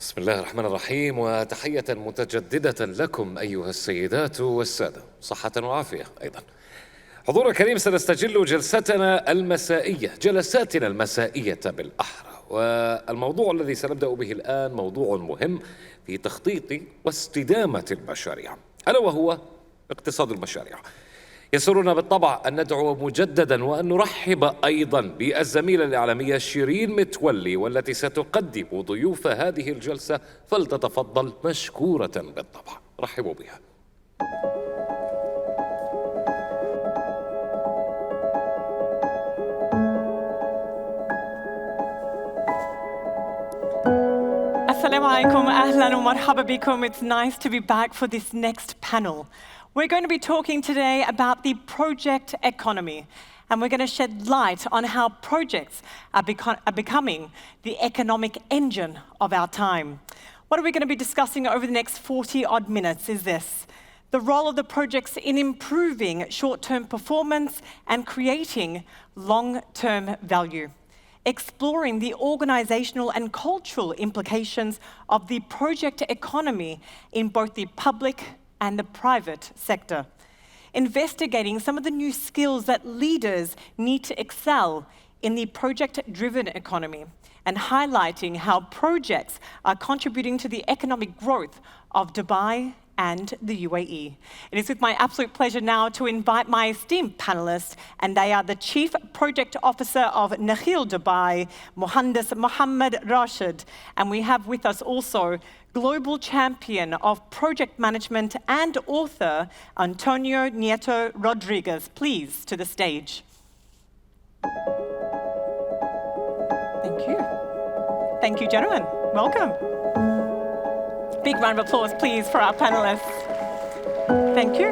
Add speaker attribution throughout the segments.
Speaker 1: بسم الله الرحمن الرحيم، وتحية متجددة لكم أيها السيدات والسادة، صحة وعافية أيضا. حضور الكريم، سنستجل جلستنا المسائية، جلساتنا المسائية بالأحرى، والموضوع الذي سنبدأ به الآن موضوع مهم في تخطيط واستدامة المشاريع، ألا وهو اقتصاد المشاريع. يسرنا بالطبع أن ندعو مجددا وأن نرحب أيضا بالزميلة الإعلامية شيرين متولي، والتي ستقدم ضيوف هذه الجلسة، فلتتفضل مشكورة بالطبع. رحبوا بها.
Speaker 2: Assalamu alaikum, ahlan wa marhaba bikum. It's nice to be back for this next panel. We're going to be talking today about the project economy, and we're going to shed light on how projects are becoming the economic engine of our time. What are we going to be discussing over the next 40-odd minutes is this: the role of the projects in improving short-term performance and creating long-term value. Exploring the organisational and cultural implications of the project economy in both the public and the private sector. Investigating some of the new skills that leaders need to excel in the project-driven economy, and highlighting how projects are contributing to the economic growth of Dubai and the UAE. It is with my absolute pleasure now to invite my esteemed panelists, and they are the Chief Project Officer of Nakheel Dubai, Mohandas Mohammed Rashid, and we have with us also Global Champion of Project Management and author Antonio Nieto Rodriguez. Please, to the stage. Thank you. Thank you, gentlemen. Welcome. Big round of applause, please, for our panelists. Thank you.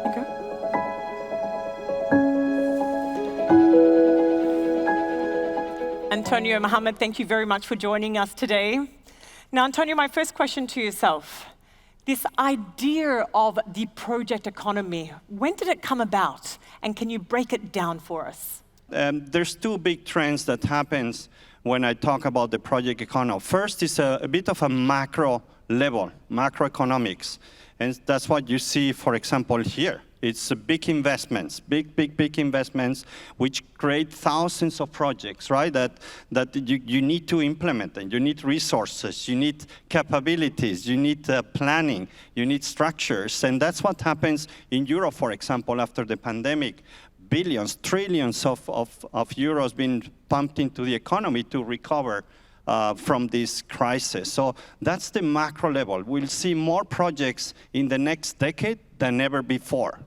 Speaker 2: Okay. Antonio, Mohammed, thank you very much for joining us today. Now, Antonio, my first question to yourself. This idea of the project economy, when did it come about? And can you break it down for us?
Speaker 3: There's two big trends that happens when I talk about the project economy. First is a bit of a macro level, macroeconomics. And that's what you see, for example, here. It's big investments, big investments, which create thousands of projects, right? That you need to implement, and you need resources, you need capabilities, you need planning, you need structures, and that's what happens in Europe, for example, after the pandemic. Billions, trillions of euros being pumped into the economy to recover from this crisis. So that's the macro level. We'll see more projects in the next decade than ever before.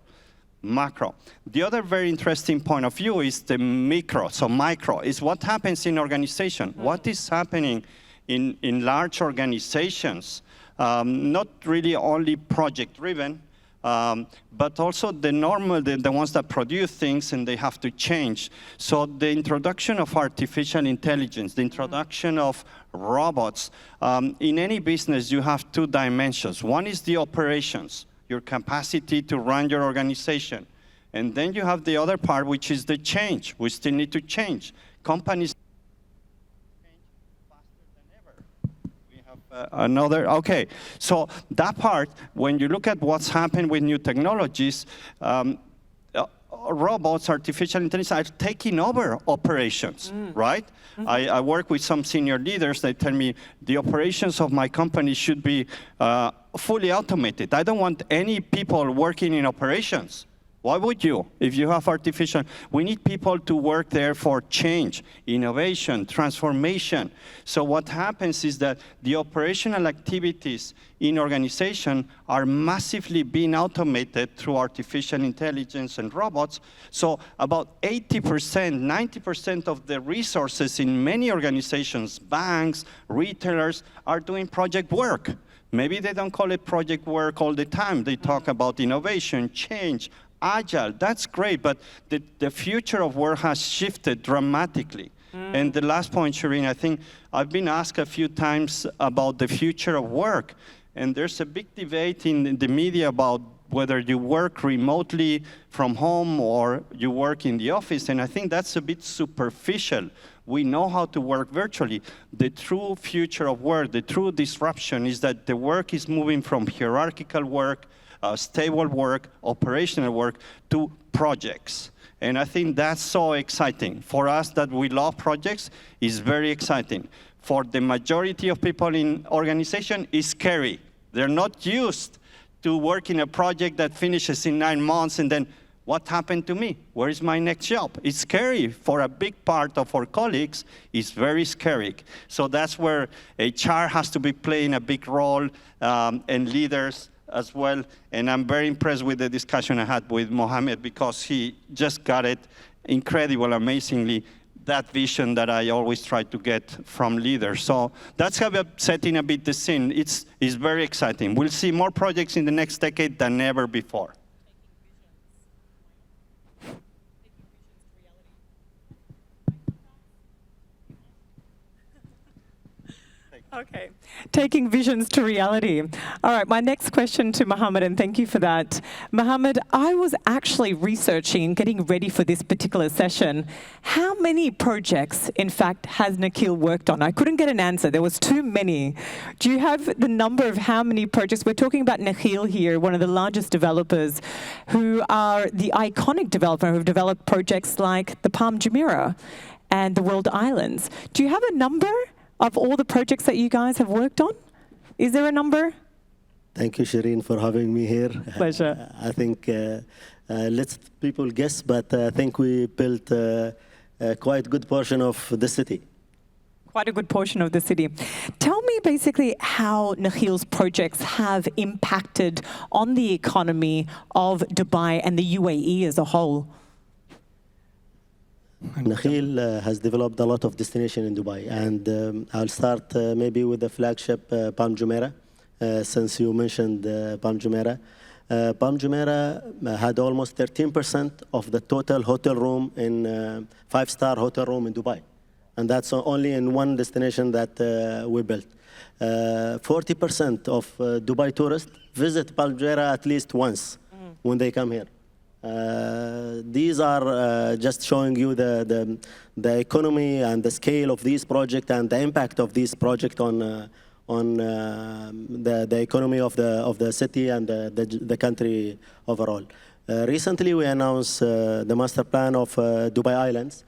Speaker 3: Macro. The other very interesting point of view is the micro. So micro is what happens in organization. What is happening in large organizations, not really only project-driven, but also the ones that produce things and they have to change. So the introduction of artificial intelligence, the introduction of robots, in any business you have two dimensions. One is the operations, your capacity to run your organization. And then you have the other part, which is the change. We still need to change. Companies change faster than ever. We have another, okay. So that part, when you look at what's happened with new technologies, robots, artificial intelligence are taking over operations, right? I work with some senior leaders. They tell me the operations of my company should be fully automated. I don't want any people working in operations. Why would you? If you have artificial, we need people to work there for change, innovation, transformation. So what happens is that the operational activities in organization are massively being automated through artificial intelligence and robots. So about 80%, 90% of the resources in many organizations, banks, retailers, are doing project work. Maybe they don't call it project work all the time. They talk about innovation, change, agile. That's great, but the future of work has shifted dramatically. And the last point, Shireen, I think I've been asked a few times about the future of work. And there's a big debate in the media about whether you work remotely from home or you work in the office, and I think that's a bit superficial. We know how to work virtually. The true future of work, the true disruption is that the work is moving from hierarchical work, stable work, operational work, to projects. And I think that's so exciting. For us that we love projects, it's very exciting. For the majority of people in organization, it's scary. They're not used to work in a project that finishes in 9 months and then, what happened to me? Where is my next job? It's scary. For a big part of our colleagues, it's very scary. So that's where HR has to be playing a big role, and leaders as well. And I'm very impressed with the discussion I had with Mohammed, because he just got it incredible, amazingly, that vision that I always try to get from leaders. So that's how we're setting a bit the scene. It's very exciting. We'll see more projects in the next decade than ever before.
Speaker 2: Okay, taking visions to reality. All right, my next question to Mohammed, and thank you for that. Mohammed, I was actually researching, getting ready for this particular session. How many projects, in fact, has Nikhil worked on? I couldn't get an answer. There was too many. Do you have the number of how many projects? We're talking about Nikhil here, one of the largest developers, who are the iconic developer who've developed projects like the Palm Jumeirah and the World Islands. Do you have a number of all the projects that you guys have worked on? Is there a number?
Speaker 4: Thank you, Shireen, for having me here.
Speaker 2: Pleasure.
Speaker 4: I think let people guess, but I think we built a quite good portion of the city.
Speaker 2: Quite a good portion of the city. Tell me basically how Nikhil's projects have impacted on the economy of Dubai and the UAE as a whole.
Speaker 4: Nikhil has developed a lot of destinations in Dubai, and I'll start maybe with the flagship Palm Jumeirah, since you mentioned Palm Jumeirah. Palm Jumeirah had almost 13% of the total hotel room in five-star hotel room in Dubai, and that's only in one destination that we built. 40% of Dubai tourists visit Palm Jumeirah at least once when they come here. These are just showing you the economy and the scale of these projects and the impact of these projects on the economy of the city and the country overall. Recently, we announced the master plan of Dubai Islands.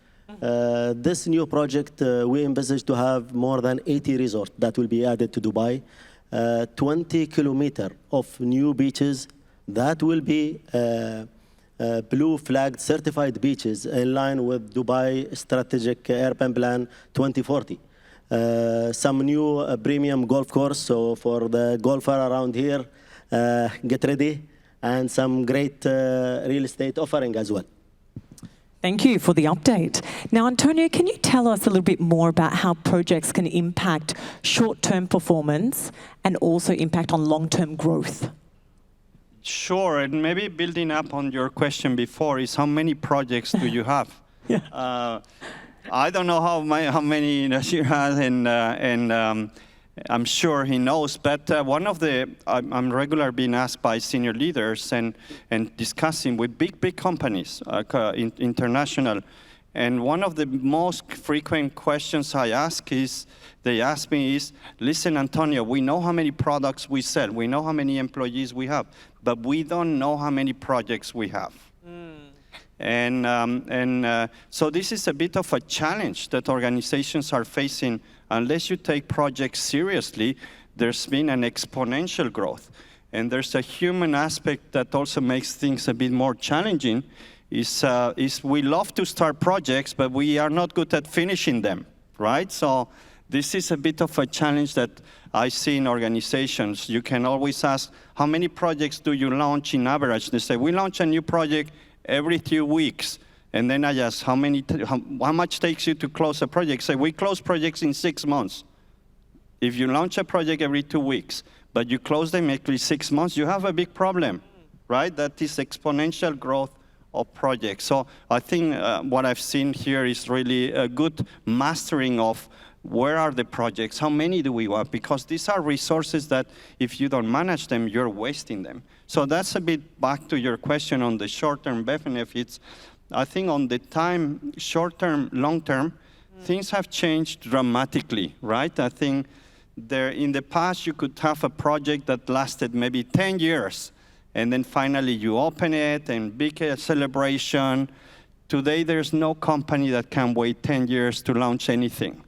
Speaker 4: This new project, we envisage to have more than 80 resorts that will be added to Dubai, 20 kilometers of new beaches that will be blue flagged certified beaches in line with Dubai Strategic Urban Plan 2040. Some new premium golf course, so for the golfer around here, get ready, and some great real estate offering as well.
Speaker 2: Thank you for the update. Now, Antonio, can you tell us a little bit more about how projects can impact short-term performance and also impact on long-term growth?
Speaker 3: Sure, and maybe building up on your question before is how many projects do you have?
Speaker 2: Yeah.
Speaker 3: I don't know how many Nasir has, and I'm sure he knows, but one of the, I'm regularly being asked by senior leaders and discussing with big companies, international, and one of the most frequent questions I ask is, they ask me is, listen, Antonio, we know how many products we sell, we know how many employees we have, but we don't know how many projects we have. So this is a bit of a challenge that organizations are facing. Unless you take projects seriously, there's been an exponential growth. And there's a human aspect that also makes things a bit more challenging, is we love to start projects, but we are not good at finishing them, right? So this is a bit of a challenge that I see in organizations. You can always ask, how many projects do you launch in average? They say, we launch a new project every 2 weeks. And then I ask, how much takes you to close a project? Say, we close projects in 6 months. If you launch a project every 2 weeks, but you close them every 6 months, you have a big problem, right? That is exponential growth of projects. So I think what I've seen here is really a good mastering of where are the projects, how many do we want? Because these are resources that if you don't manage them, you're wasting them. So that's a bit back to your question on the short-term benefits. I think on the time, short-term, long-term, things have changed dramatically, right? I think in the past, you could have a project that lasted maybe 10 years, and then finally you open it, and big celebration. Today, there's no company that can wait 10 years to launch anything.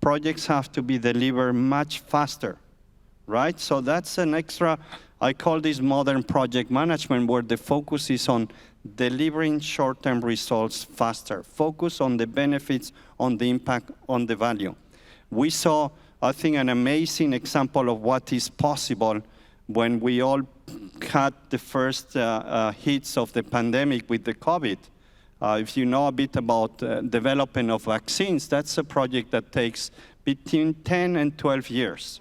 Speaker 3: Projects have to be delivered much faster, right? So that's an extra, I call this modern project management, where the focus is on delivering short-term results faster. Focus on the benefits, on the impact, on the value. We saw, I think, an amazing example of what is possible when we all had the first hits of the pandemic with the COVID. If you know a bit about development of vaccines, that's a project that takes between 10 and 12 years.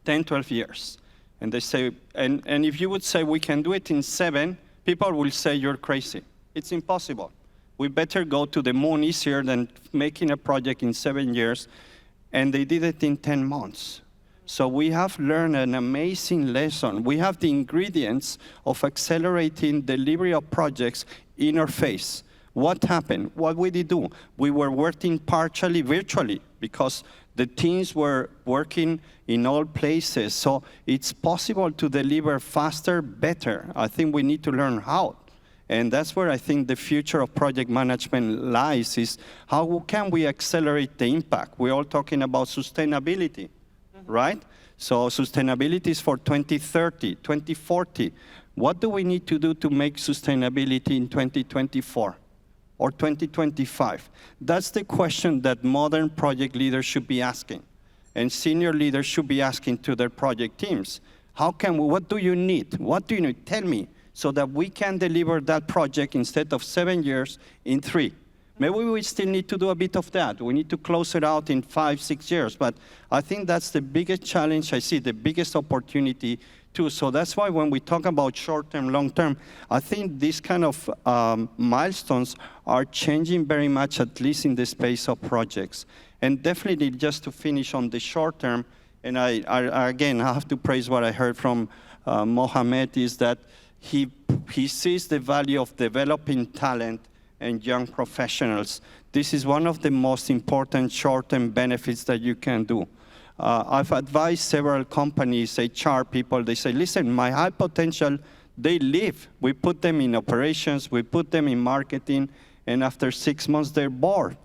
Speaker 3: 10, 12 years. And they say, and if you would say we can do it in 7, people will say you're crazy. It's impossible. We better go to the moon easier than making a project in 7 years. And they did it in 10 months. So we have learned an amazing lesson. We have the ingredients of accelerating delivery of projects in our face. What happened? What we did do? We were working partially virtually because the teams were working in all places. So it's possible to deliver faster, better. I think we need to learn how. And that's where I think the future of project management lies, is how can we accelerate the impact? We're all talking about sustainability, right? So sustainability is for 2030, 2040. What do we need to do to make sustainability in 2024 or 2025? That's the question that modern project leaders should be asking, and senior leaders should be asking to their project teams. How can we, what do you need? What do you need? Tell me, so that we can deliver that project instead of 7 years in 3. Maybe we still need to do a bit of that. We need to close it out in 5, 6 years. But I think that's the biggest challenge I see, the biggest opportunity too. So that's why when we talk about short-term, long-term, I think these kind of milestones are changing very much, at least in the space of projects. And definitely, just to finish on the short-term, and I again, I have to praise what I heard from Mohamed, is that he sees the value of developing talent and young professionals. This is one of the most important short-term benefits that you can do. I've advised several companies, HR people, they say, listen, my high potential, they leave. We put them in operations, we put them in marketing, and after 6 months, they're bored.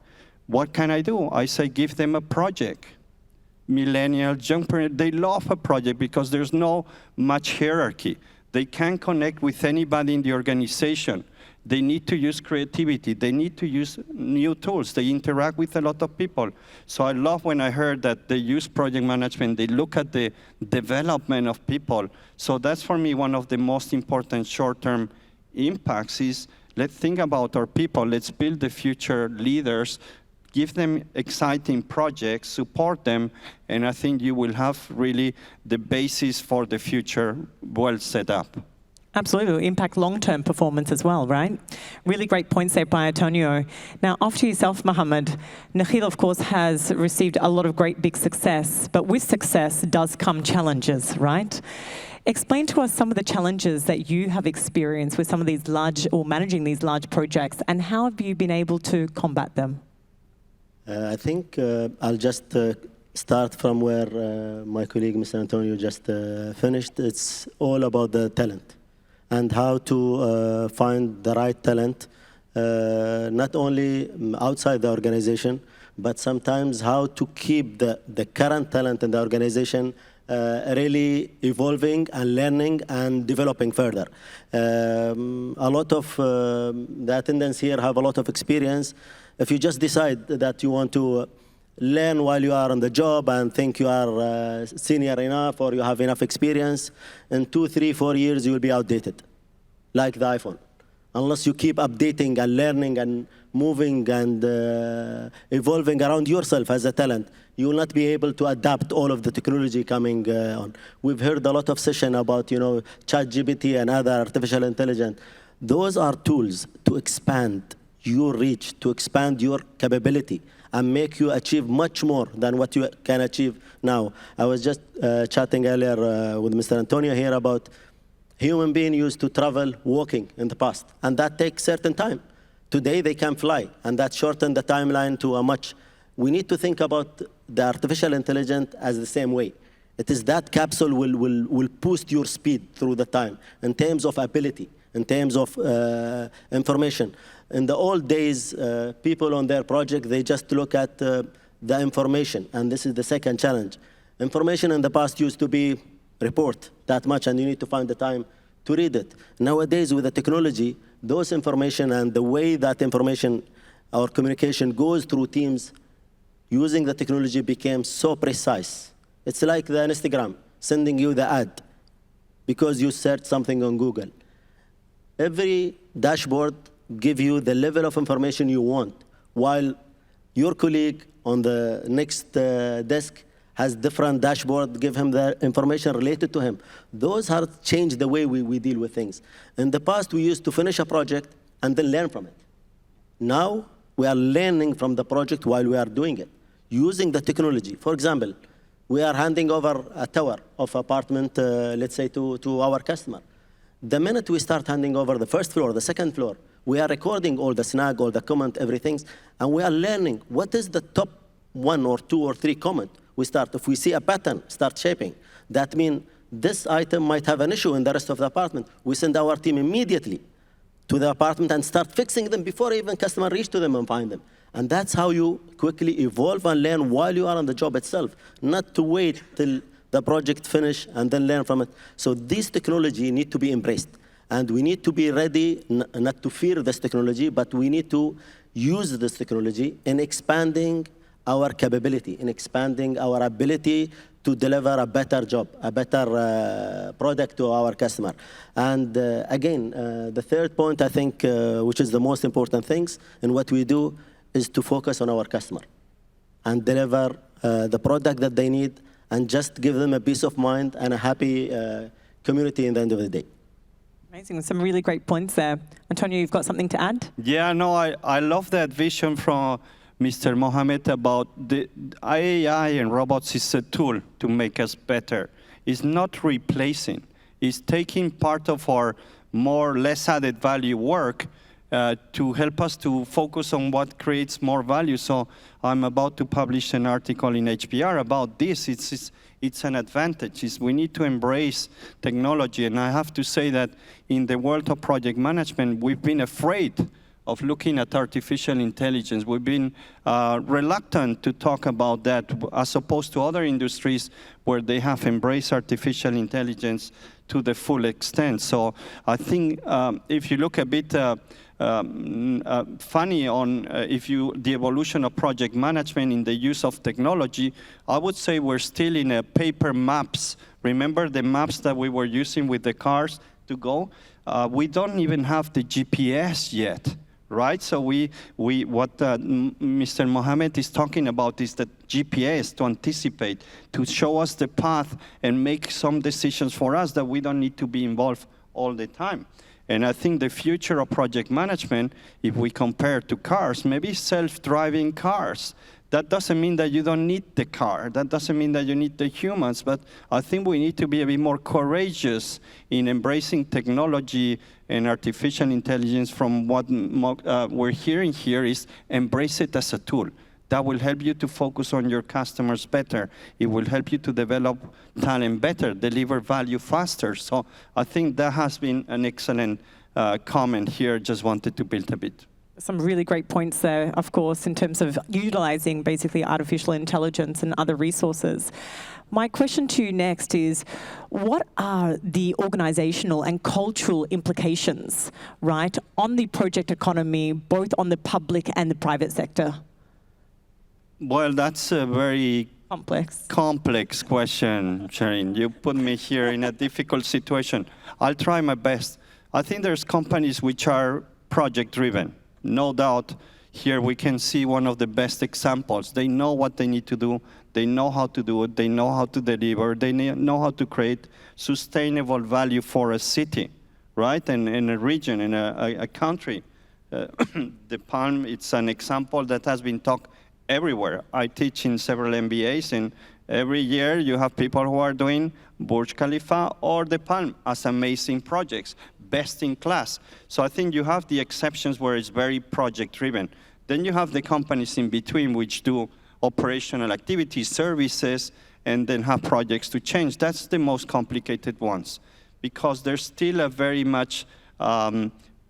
Speaker 3: What can I do? I say, give them a project. Millennials, young people, they love a project because there's no much hierarchy. They can connect with anybody in the organization. They need to use creativity. They need to use new tools. They interact with a lot of people. So I love when I heard that they use project management. They look at the development of people. So that's, for me, one of the most important short-term impacts is, let's think about our people. Let's build the future leaders, give them exciting projects, support them, and I think you will have really the basis for the future well set up.
Speaker 2: Absolutely, impact long-term performance as well, right? Really great points there by Antonio. Now, after yourself, Mohamed, Nakheel, of course, has received a lot of great big success, but with success does come challenges, right? Explain to us some of the challenges that you have experienced with some of these large, or managing these large projects, and how have you been able to combat them?
Speaker 4: I think I'll just start from where my colleague, Mr. Antonio, just finished. It's all about the talent and how to find the right talent, not only outside the organization, but sometimes how to keep the current talent in the organization really evolving and learning and developing further. A lot of the attendants here have a lot of experience. If you just decide that you want to learn while you are on the job and think you are senior enough or you have enough experience, in 2, 3, 4 years you will be outdated, like the iPhone. Unless you keep updating and learning and moving and evolving around yourself as a talent, you will not be able to adapt all of the technology coming on. We've heard a lot of session about, ChatGPT and other artificial intelligence. Those are tools to expand your reach, to expand your capability, and make you achieve much more than what you can achieve now. I was just chatting earlier with Mr. Antonio here about Human beings used to travel walking in the past, and that takes certain time. Today they can fly, and that shortened the timeline to a much. We need to think about the artificial intelligence as the same way. It is that capsule will boost your speed through the time in terms of ability, in terms of information. In the old days, people on their project, they just look at the information, and this is the second challenge. Information in the past used to be report that much, and you need to find the time to read it. Nowadays, with the technology, those information and the way that information or communication goes through teams using the technology became so precise. It's like the Instagram sending you the ad because you searched something on Google. Every dashboard gives you the level of information you want, while your colleague on the next desk has different dashboard, give him the information related to him. Those have changed the way we deal with things. In the past, we used to finish a project and then learn from it. Now, we are learning from the project while we are doing it, using the technology. For example, we are handing over a tower of apartment, let's say, to our customer. The minute we start handing over the first floor, the second floor, we are recording all the snag, all the comment, everything, and we are learning what is the top 1 or 2 or 3 comment. We start, if we see a pattern, start shaping. That means this item might have an issue in the rest of the apartment. We send our team immediately to the apartment and start fixing them before even customer reach to them and find them. And that's how you quickly evolve and learn while you are on the job itself, not to wait till the project finish and then learn from it. So this technology need to be embraced. And we need to be ready not to fear this technology, but we need to use this technology in expanding our capability, in expanding our ability to deliver a better job, a better product to our customer. And again, the third point, I think, which is the most important things in what we do, is to focus on our customer and deliver the product that they need and just give them a peace of mind and a happy community in the end of the day.
Speaker 2: Amazing. Some really great points there. Antonio, you've got something to add?
Speaker 3: Yeah, no, I love that vision from Mr. Mohamed about the AI and robots is a tool to make us better. It's not replacing. It's taking part of our more less added value work to help us to focus on what creates more value. So I'm about to publish an article in HBR about this. It's an advantage. We need to embrace technology. And I have to say that in the world of project management, we've been afraid of looking at artificial intelligence. We've been reluctant to talk about that as opposed to other industries where they have embraced artificial intelligence to the full extent. So I think if you look a bit funny on the evolution of project management in the use of technology, I would say we're still in a paper maps. Remember the maps that we were using with the cars to go? We don't even have the GPS yet. Right, so what Mr. Mohamed is talking about is the GPS to anticipate, to show us the path and make some decisions for us that we don't need to be involved all the time. And I think the future of project management, if we compare to cars, maybe self-driving cars. That doesn't mean that you don't need the car. That doesn't mean that you need the humans. But I think we need to be a bit more courageous in embracing technology and artificial intelligence. From what we're hearing here is embrace it as a tool. That will help you to focus on your customers better. It will help you to develop talent better, deliver value faster. So I think that has been an excellent comment here. Just wanted to build a bit.
Speaker 2: Some really great points there, of course, in terms of utilizing basically artificial intelligence and other resources. My question to you next is, what are the organizational and cultural implications, right, on the project economy, both on the public and the private sector?
Speaker 3: Well, that's a very
Speaker 2: complex
Speaker 3: question, Sharon. You put me here in a difficult situation. I'll try my best. I think there's companies which are project-driven. No doubt, here we can see one of the best examples. They know what they need to do. They know how to do it. They know how to deliver. They know how to create sustainable value for a city, right? And in a region, in a country. The Palm, it's an example that has been talked everywhere. I teach in several MBAs, Every year you have people who are doing Burj Khalifa or the Palm as amazing projects, best in class. So I think you have the exceptions where it's very project-driven. Then you have the companies in between which do operational activities, services, and then have projects to change. That's the most complicated ones, because there's still a very much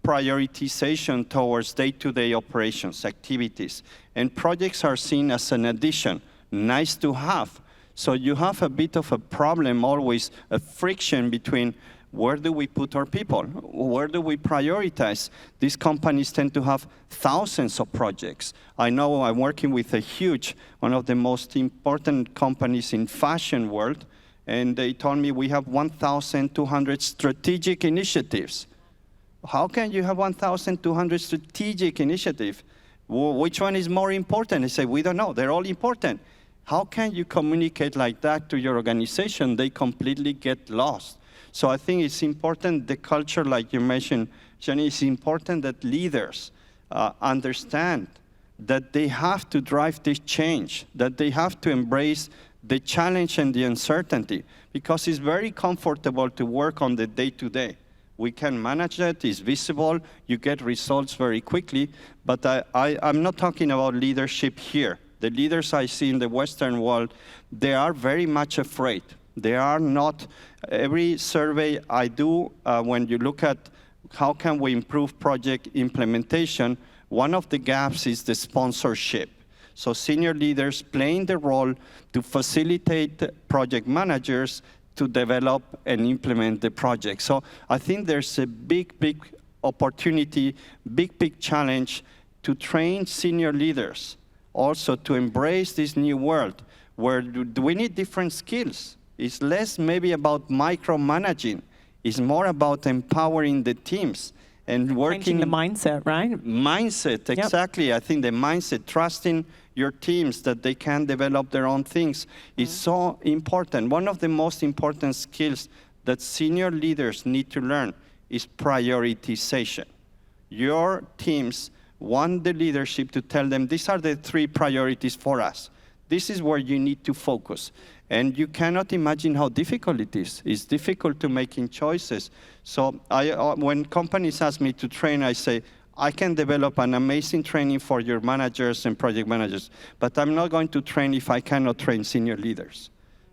Speaker 3: prioritization towards day-to-day operations, activities. And projects are seen as an addition, nice to have. So you have a bit of a problem always, a friction between where do we put our people? Where do we prioritize? These companies tend to have thousands of projects. I know I'm working with a huge, one of the most important companies in fashion world, and they told me we have 1,200 strategic initiatives. How can you have 1,200 strategic initiatives? Which one is more important? I say, we don't know, they're all important. How can you communicate like that to your organization? They completely get lost. So I think it's important, the culture, like you mentioned, Jenny, it's important that leaders understand that they have to drive this change, that they have to embrace the challenge and the uncertainty, because it's very comfortable to work on the day-to-day. We can manage that, it's visible, you get results very quickly, but I'm not talking about leadership here. The leaders I see in the Western world, they are very much afraid. They are not, every survey I do, when you look at how can we improve project implementation, one of the gaps is the sponsorship. So senior leaders playing the role to facilitate project managers to develop and implement the project. So I think there's a big opportunity, big challenge to train senior leaders also to embrace this new world where we need different skills. It's less maybe about micromanaging. It's more about empowering the teams and working.
Speaker 2: Changing the mindset, right?
Speaker 3: Mindset, exactly. Yep. I think the mindset, trusting your teams that they can develop their own things is so important. One of the most important skills that senior leaders need to learn is prioritization. Your teams want the leadership to tell them, these are the 3 priorities for us. This is where you need to focus. And you cannot imagine how difficult it is. It's difficult to making choices. So when companies ask me to train, I say, I can develop an amazing training for your managers and project managers, but I'm not going to train if I cannot train senior leaders.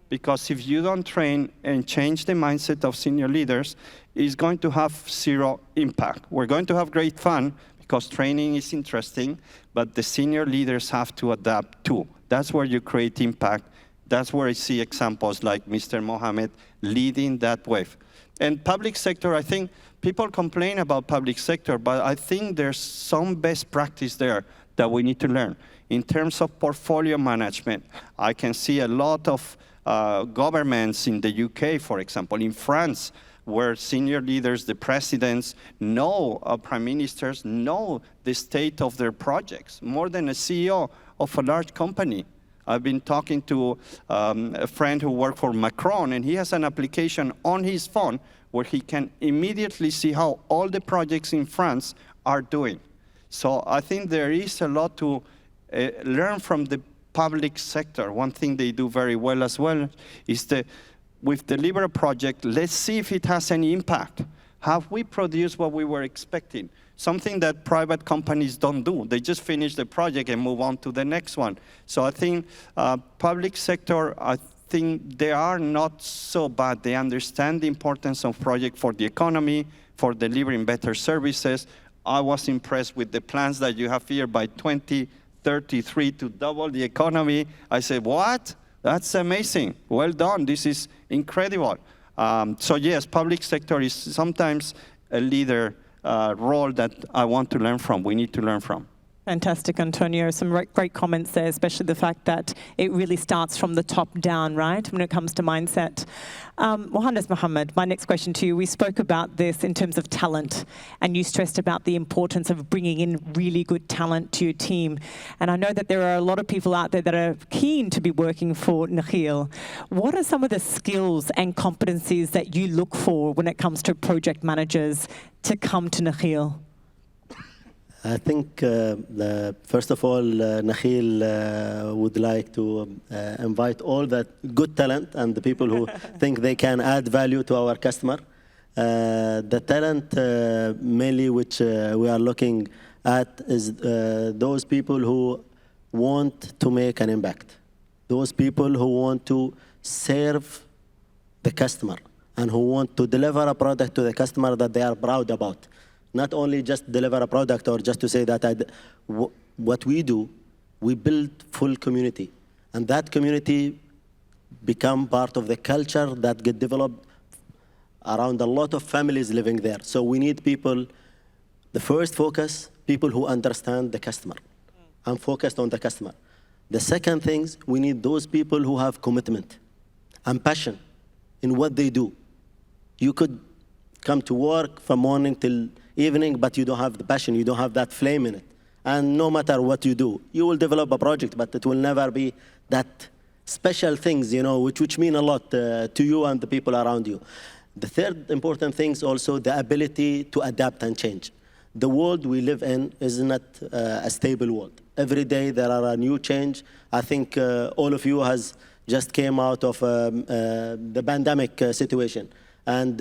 Speaker 3: Because if you don't train and change the mindset of senior leaders, it's going to have 0 impact. We're going to have great fun, because training is interesting, but the senior leaders have to adapt too. That's where you create impact. That's where I see examples like Mr. Mohammed leading that wave. And public sector, I think people complain about public sector, but I think there's some best practice there that we need to learn. In terms of portfolio management, I can see a lot of governments in the UK, for example, in France, where senior leaders, the presidents, know, prime ministers, know the state of their projects, more than a CEO of a large company. I've been talking to a friend who worked for Macron, and he has an application on his phone where he can immediately see how all the projects in France are doing. So I think there is a lot to learn from the public sector. One thing they do very well as well is with the Libra project, let's see if it has any impact. Have we produced what we were expecting? Something that private companies don't do. They just finish the project and move on to the next one. So I think public sector, I think they are not so bad. They understand the importance of project for the economy, for delivering better services. I was impressed with the plans that you have here by 2033 to double the economy. I said, what? That's amazing. Well done. This is incredible. So yes, public sector is sometimes a leader role that I want to learn from, we need to learn from.
Speaker 2: Fantastic, Antonio. Some great comments there, especially the fact that it really starts from the top down, right, when it comes to mindset. Mohannes Mohammed, my next question to you. We spoke about this in terms of talent, and you stressed about the importance of bringing in really good talent to your team. And I know that there are a lot of people out there that are keen to be working for Nakheel. What are some of the skills and competencies that you look for when it comes to project managers to come to Nakheel?
Speaker 4: I think, first of all, Nakhil would like to invite all that good talent and the people who think they can add value to our customer. The talent mainly which we are looking at is those people who want to make an impact, those people who want to serve the customer and who want to deliver a product to the customer that they are proud about. Not only just deliver a product or just to say that what we do, we build full community. And that community become part of the culture that get developed around a lot of families living there. So we need people, the first focus, people who understand the customer and focused on the customer. The second thing, we need those people who have commitment and passion in what they do. You could come to work from morning till evening, but you don't have the passion, you don't have that flame in it. And no matter what you do, you will develop a project, but it will never be that special things, you know, which mean a lot to you and the people around you. The third important thing is also the ability to adapt and change. The world we live in is not a stable world. Every day there are a new change. I think all of you has just came out of the pandemic situation. And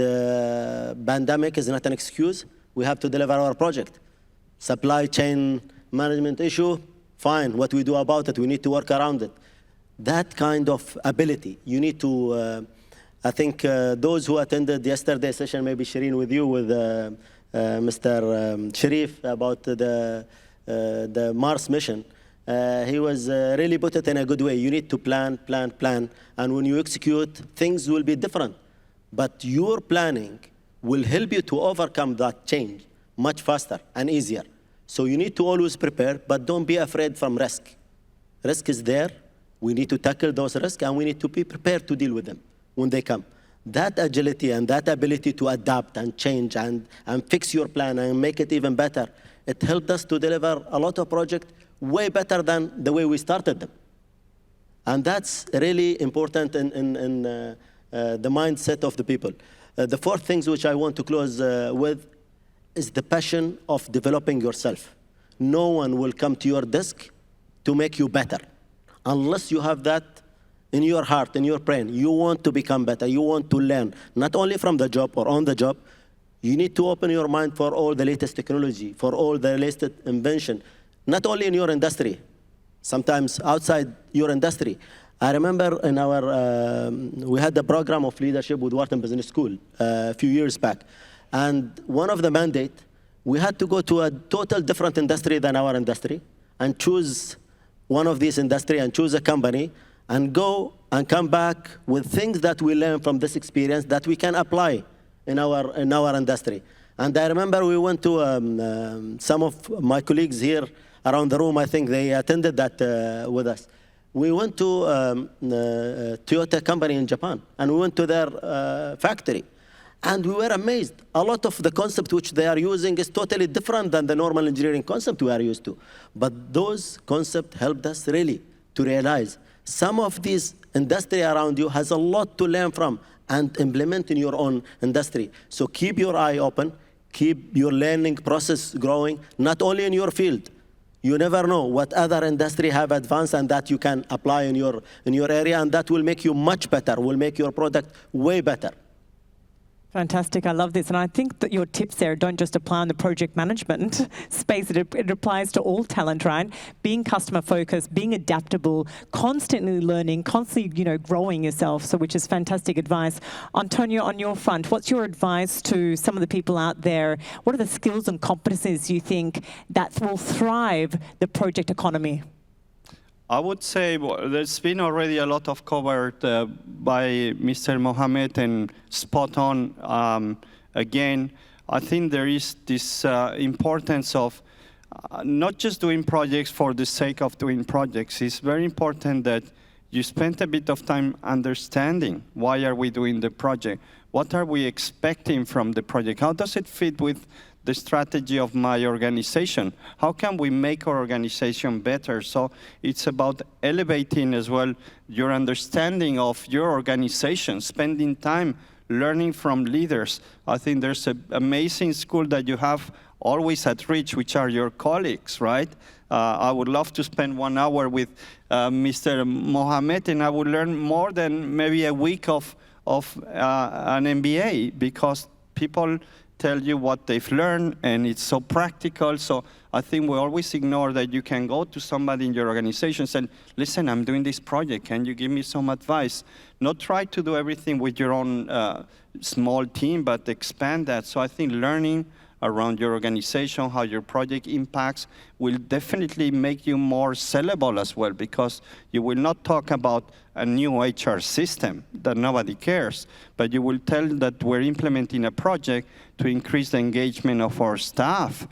Speaker 4: pandemic is not an excuse. We have to deliver our project. Supply chain management issue, fine. What we do about it, we need to work around it. That kind of ability, you need to, I think those who attended yesterday's session, maybe Shireen with you, with Mr. Sharif about the Mars mission, he was really put it in a good way. You need to plan, plan, plan. And when you execute, things will be different. But your planning will help you to overcome that change much faster and easier. So you need to always prepare, but don't be afraid from risk. Risk is there. We need to tackle those risks, and we need to be prepared to deal with them when they come. That agility and that ability to adapt and change and fix your plan and make it even better, it helped us to deliver a lot of projects way better than the way we started them. And that's really important in the mindset of the people. The fourth thing which I want to close with is the passion of developing yourself. No one will come to your desk to make you better unless you have that in your heart, in your brain. You want to become better. You want to learn, not only from the job or on the job. You need to open your mind for all the latest technology, for all the latest invention, not only in your industry, sometimes outside your industry. I remember in our, we had the program of leadership with Wharton Business School a few years back. And one of the mandate, we had to go to a total different industry than our industry and choose one of these industry and choose a company and go and come back with things that we learn from this experience that we can apply in our industry. And I remember we went to some of my colleagues here around the room, I think they attended that with us. We went to Toyota company in Japan, and we went to their factory. And we were amazed. A lot of the concept which they are using is totally different than the normal engineering concept we are used to. But those concepts helped us really to realize some of these industry around you has a lot to learn from and implement in your own industry. So keep your eye open, keep your learning process growing, not only in your field. You never know what other industry have advanced and that you can apply in your area, and that will make you much better, will make your product way better.
Speaker 2: Fantastic, I love this. And I think that your tips there don't just apply on the project management space, it applies to all talent, right? Being customer focused, being adaptable, constantly learning, constantly, growing yourself, so which is fantastic advice. Antonio, on your front, what's your advice to some of the people out there? What are the skills and competencies you think that will thrive the project economy?
Speaker 3: I would say there's been already a lot of covered by Mr. Mohammed, and spot on. Again, I think there is this importance of not just doing projects for the sake of doing projects. It's very important that you spend a bit of time understanding why are we doing the project, what are we expecting from the project, how does it fit with the strategy of my organization? How can we make our organization better? So it's about elevating as well your understanding of your organization, spending time learning from leaders. I think there's an amazing school that you have always at reach, which are your colleagues, right? I would love to spend 1 hour with Mr. Mohamed, and I would learn more than maybe a week of an MBA, because people tell you what they've learned, and it's so practical. So I think we always ignore that you can go to somebody in your organization and say, listen, I'm doing this project. Can you give me some advice? Not try to do everything with your own small team, but expand that. So I think learning around your organization, how your project impacts, will definitely make you more sellable as well, because you will not talk about a new HR system that nobody cares, but you will tell that we're implementing a project to increase the engagement of our staff.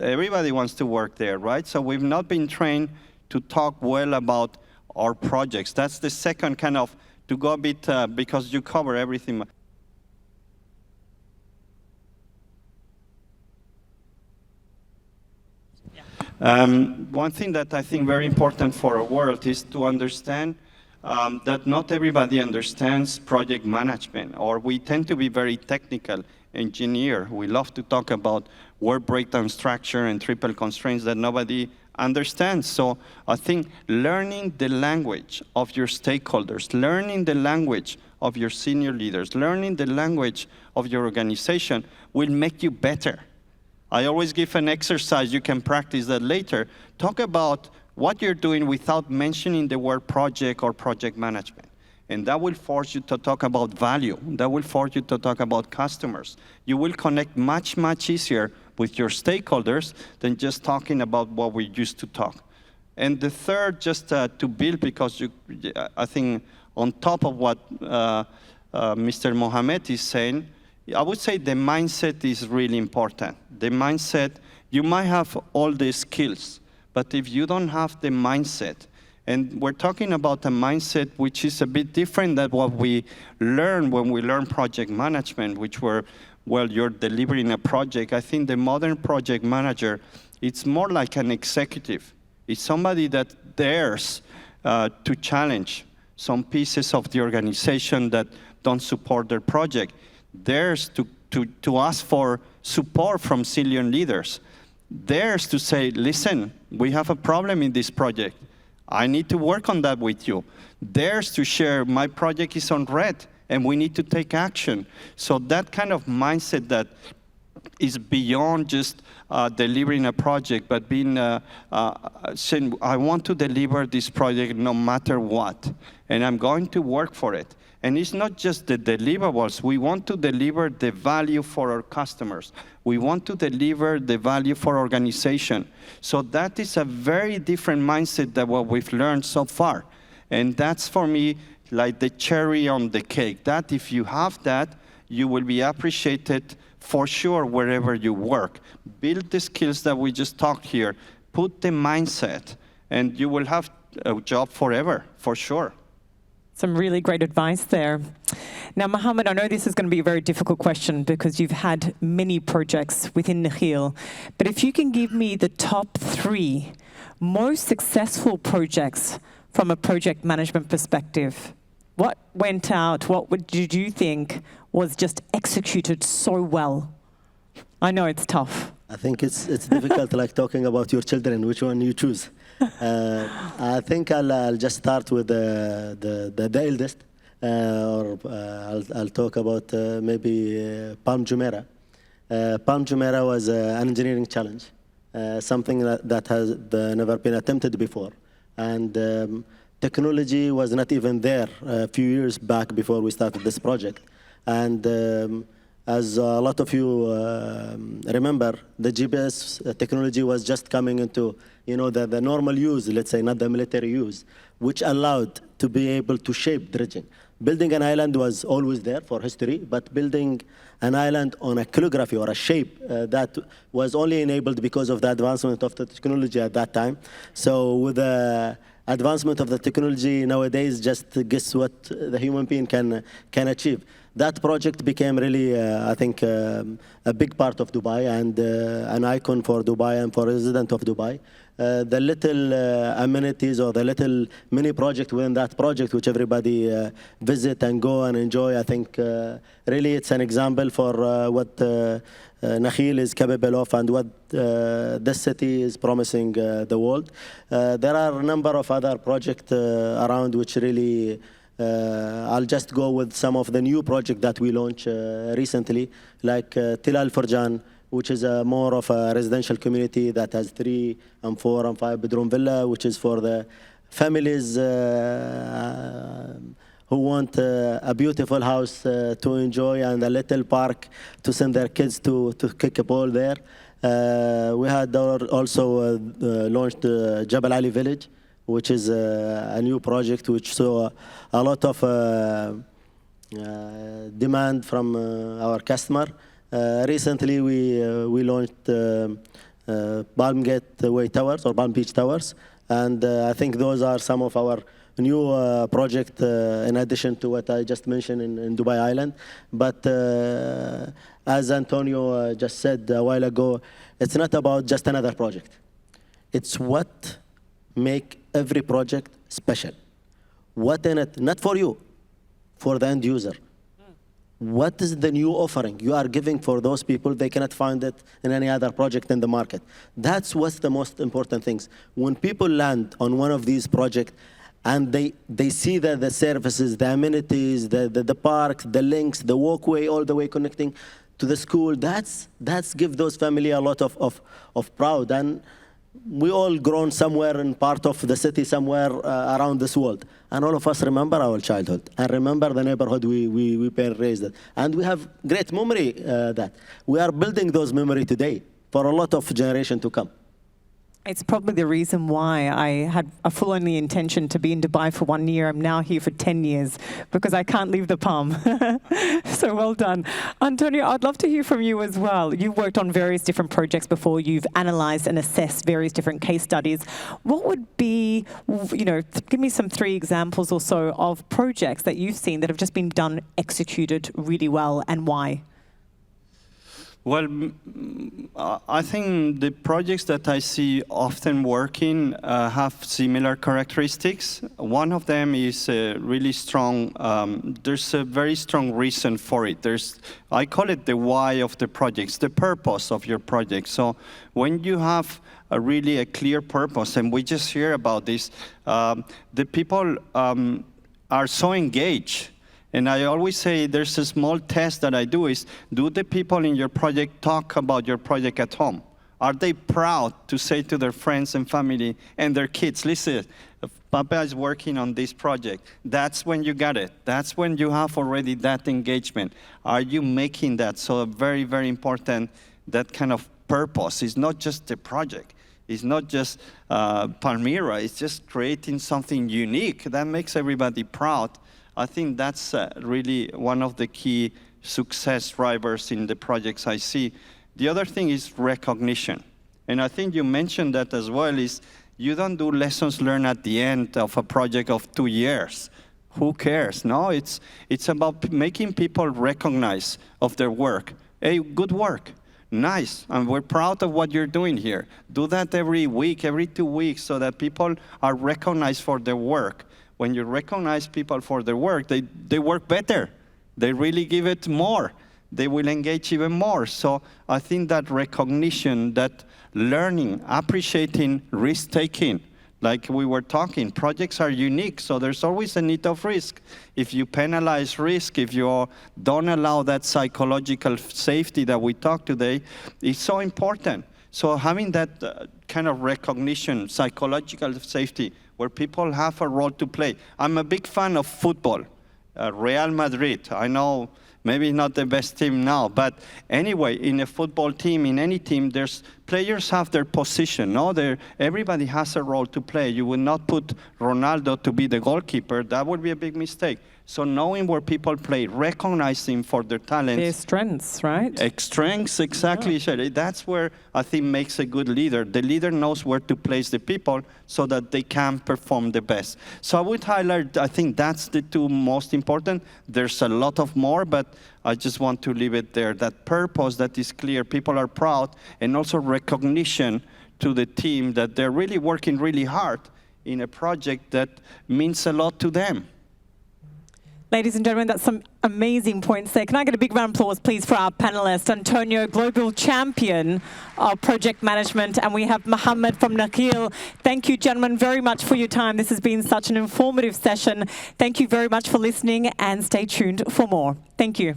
Speaker 3: Everybody wants to work there, right? So we've not been trained to talk well about our projects. That's the second kind of, to go a bit, because you cover everything. One thing that I think very important for our world is to understand that not everybody understands project management, or we tend to be very technical engineer. We love to talk about work breakdown structure and triple constraints that nobody understands. So I think learning the language of your stakeholders, learning the language of your senior leaders, learning the language of your organization will make you better. I always give an exercise, you can practice that later. Talk about what you're doing without mentioning the word project or project management. And that will force you to talk about value. That will force you to talk about customers. You will connect much, much easier with your stakeholders than just talking about what we used to talk. And the third, just to build, because I think on top of what Mr. Mohamed is saying, I would say the mindset is really important. The mindset, you might have all the skills, but if you don't have the mindset, and we're talking about a mindset which is a bit different than what we learn when we learn project management, which were, well, you're delivering a project. I think the modern project manager, it's more like an executive. It's somebody that dares to challenge some pieces of the organization that don't support their project. Dares to ask for support from senior leaders. Dares to say, listen, we have a problem in this project. I need to work on that with you. Dares to share, my project is on red and we need to take action. So that kind of mindset that is beyond just delivering a project, but being saying, I want to deliver this project no matter what, and I'm going to work for it. And it's not just the deliverables. We want to deliver the value for our customers. We want to deliver the value for our organization. So that is a very different mindset than what we've learned so far. And that's, for me, like the cherry on the cake. That if you have that, you will be appreciated for sure wherever you work. Build the skills that we just talked here. Put the mindset, and you will have a job forever, for sure.
Speaker 2: Some really great advice there. Now, Mohamed, I know this is going to be a very difficult question because you've had many projects within Nikhil, but if you can give me the top 3 most successful projects from a project management perspective, what went out, did you think was just executed so well? I know it's tough.
Speaker 4: I think it's difficult, like talking about your children, which one you choose. I think I'll just start with the eldest, or I'll talk about maybe Palm Jumeirah. Palm Jumeirah was an engineering challenge, something that has never been attempted before. And technology was not even there a few years back before we started this project. And as a lot of you remember, the GPS technology was just coming into, the normal use, let's say, not the military use, which allowed to be able to shape dredging. Building an island was always there for history, but building an island on a calligraphy or a shape that was only enabled because of the advancement of the technology at that time. So with the advancement of the technology nowadays, just guess what the human being can achieve. That project became really, I think, a big part of Dubai and an icon for Dubai and for residents of Dubai. The little amenities or the little mini project within that project, which everybody visit and go and enjoy, I think really it's an example for what Nakheel is capable of and what this city is promising the world. There are a number of other projects around which really I'll just go with some of the new projects that we launched recently, like Til Al Furjan, which is more of a residential community that has 3 and 4 and 5 bedroom villa, which is for the families who want a beautiful house to enjoy and a little park to send their kids to kick a ball there. We had also launched Jabal Ali Village, which is a new project which saw a lot of demand from our customer. Recently, we launched Palm Gateway Towers or Palm Beach Towers, and I think those are some of our new projects in addition to what I just mentioned in Dubai Island. But as Antonio just said a while ago, it's not about just another project. It's what make every project special. What in it, not for you, for the end user. What is the new offering you are giving for those people? They cannot find it in any other project in the market. That's what's the most important things. When people land on one of these projects and they see that the services, the amenities, the park, the links, the walkway, all the way connecting to the school, that's give those family a lot of pride. And we all grown somewhere in part of the city, somewhere around this world. And all of us remember our childhood and remember the neighborhood we raised. And we have great memory that. We are building those memory today for a lot of generation to come.
Speaker 2: It's probably the reason why I had a full-only intention to be in Dubai for 1 year. I'm now here for 10 years because I can't leave the palm. So well done. Antonio, I'd love to hear from you as well. You've worked on various different projects before. You've analysed and assessed various different case studies. What would be, give me some 3 examples or so of projects that you've seen that have just been done, executed really well, and why?
Speaker 3: Well, I think the projects that I see often working have similar characteristics. One of them is really strong. There's a very strong reason for it. I call it the why of the projects, the purpose of your project. So when you have really a clear purpose, and we just hear about this, the people are so engaged. And I always say there's a small test that I do is, do the people in your project talk about your project at home? Are they proud to say to their friends and family and their kids, listen, Papa is working on this project? That's when you got it. That's when you have already that engagement. Are you making that? So very, very important, that kind of purpose. It's not just the project. It's not just Palmyra. It's just creating something unique that makes everybody proud. I think that's really one of the key success drivers in the projects I see. The other thing is recognition. And I think you mentioned that as well, is you don't do lessons learned at the end of a project of 2 years. Who cares? No, it's about making people recognize of their work. Hey, good work. Nice, and we're proud of what you're doing here. Do that every week, every 2 weeks, so that people are recognized for their work. When you recognize people for their work, they work better. They really give it more. They will engage even more. So I think that recognition, that learning, appreciating, risk-taking, like we were talking, projects are unique, so there's always a need of risk. If you penalize risk, if you don't allow that psychological safety that we talked today, it's so important. So having that kind of recognition, psychological safety, where people have a role to play. I'm a big fan of football, Real Madrid. I know maybe not the best team now, but anyway, in a football team, in any team, players have their position. No, everybody has a role to play. You will not put Ronaldo to be the goalkeeper. That would be a big mistake. So knowing where people play, recognizing for their talents.
Speaker 2: Their strengths, right?
Speaker 3: Strengths, exactly. Yeah. That's where I think makes a good leader. The leader knows where to place the people so that they can perform the best. So I would highlight, I think that's the 2 most important. There's a lot of more, but I just want to leave it there. That purpose that is clear, people are proud, and also recognition to the team that they're really working really hard in a project that means a lot to them.
Speaker 2: Ladies and gentlemen, that's some amazing points there. Can I get a big round of applause, please, for our panelist, Antonio, Global Champion of Project Management, and we have Mohammed from Nakheel. Thank you, gentlemen, very much for your time. This has been such an informative session. Thank you very much for listening, and stay tuned for more. Thank you.